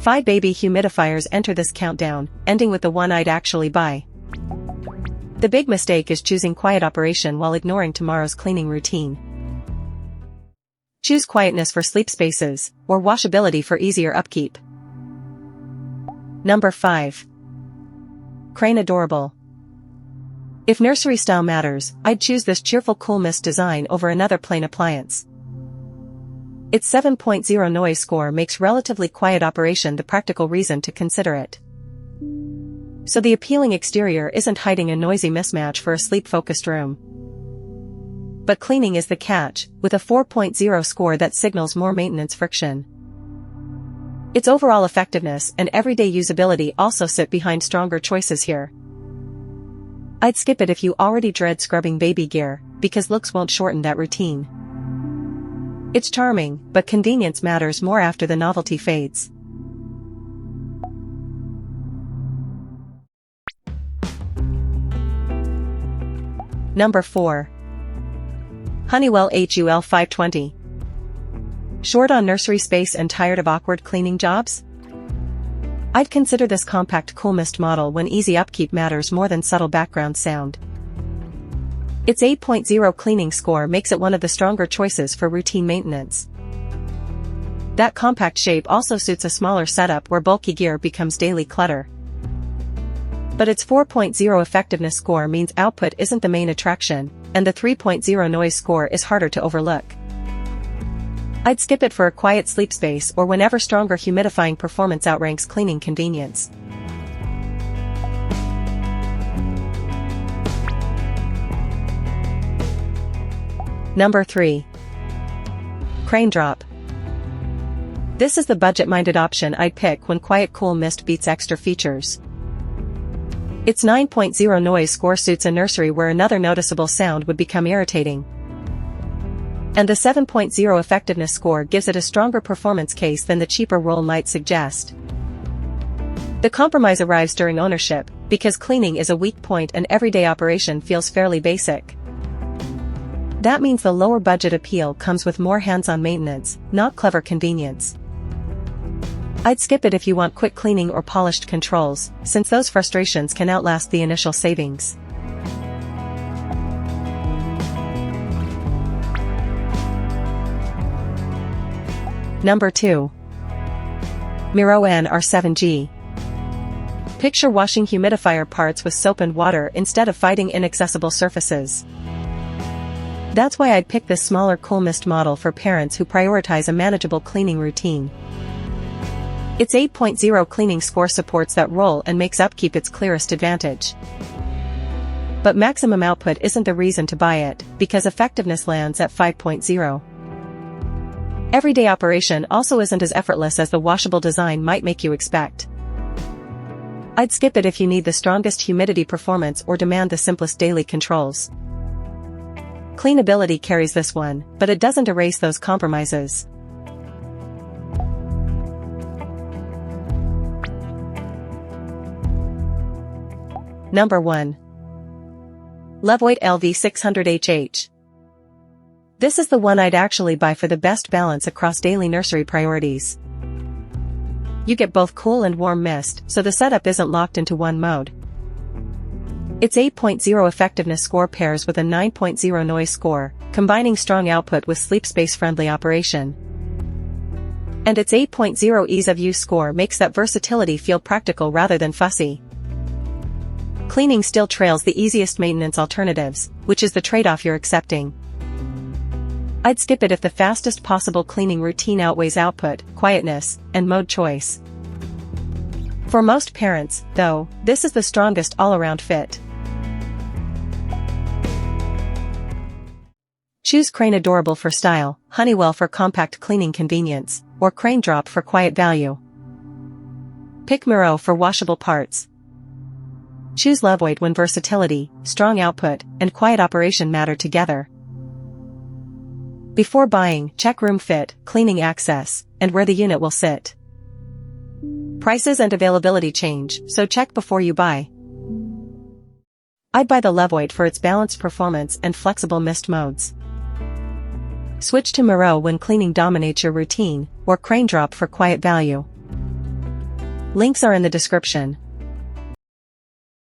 5 baby humidifiers enter this countdown, ending with the one I'd actually buy. The big mistake is choosing quiet operation while ignoring tomorrow's cleaning routine. Choose quietness for sleep spaces, or washability for easier upkeep. Number 5. Crane Adorable. If nursery style matters, I'd choose this cheerful cool mist design over another plain appliance. Its 7.0 noise score makes relatively quiet operation the practical reason to consider it. So the appealing exterior isn't hiding a noisy mismatch for a sleep-focused room. But cleaning is the catch, with a 4.0 score that signals more maintenance friction. Its overall effectiveness and everyday usability also sit behind stronger choices here. I'd skip it if you already dread scrubbing baby gear, because looks won't shorten that routine. It's charming, but convenience matters more after the novelty fades. Number 4. Honeywell HUL520. Short on nursery space and tired of awkward cleaning jobs? I'd consider this compact cool mist model when easy upkeep matters more than subtle background sound. Its 8.0 cleaning score makes it one of the stronger choices for routine maintenance. That compact shape also suits a smaller setup where bulky gear becomes daily clutter. But its 4.0 effectiveness score means output isn't the main attraction, and the 3.0 noise score is harder to overlook. I'd skip it for a quiet sleep space or whenever stronger humidifying performance outranks cleaning convenience. Number 3. Crane Drop. This is the budget-minded option I'd pick when quiet cool mist beats extra features. Its 9.0 noise score suits a nursery where another noticeable sound would become irritating. And the 7.0 effectiveness score gives it a stronger performance case than the cheaper role might suggest. The compromise arrives during ownership, because cleaning is a weak point and everyday operation feels fairly basic. That means the lower budget appeal comes with more hands-on maintenance, not clever convenience. I'd skip it if you want quick cleaning or polished controls, since those frustrations can outlast the initial savings. Number 2. Miro NR07G. Picture washing humidifier parts with soap and water instead of fighting inaccessible surfaces. That's why I'd pick this smaller cool mist model for parents who prioritize a manageable cleaning routine. Its 8.0 cleaning score supports that role and makes upkeep its clearest advantage. But maximum output isn't the reason to buy it, because effectiveness lands at 5.0. Everyday operation also isn't as effortless as the washable design might make you expect. I'd skip it if you need the strongest humidity performance or demand the simplest daily controls. Cleanability carries this one, but it doesn't erase those compromises. Number 1. Levoit LV600HH. This is the one I'd actually buy for the best balance across daily nursery priorities. You get both cool and warm mist, so the setup isn't locked into one mode. Its 8.0 effectiveness score pairs with a 9.0 noise score, combining strong output with sleep space-friendly operation. And its 8.0 ease of use score makes that versatility feel practical rather than fussy. Cleaning still trails the easiest maintenance alternatives, which is the trade-off you're accepting. I'd skip it if the fastest possible cleaning routine outweighs output, quietness, and mode choice. For most parents, though, this is the strongest all-around fit. Choose Crane Adorable for style, Honeywell for compact cleaning convenience, or Crane Drop for quiet value. Pick Miro for washable parts. Choose Levoit when versatility, strong output, and quiet operation matter together. Before buying, check room fit, cleaning access, and where the unit will sit. Prices and availability change, so check before you buy. I'd buy the Levoit for its balanced performance and flexible mist modes. Switch to Miro when cleaning dominates your routine, or Crane Drop for quiet value. Links are in the description.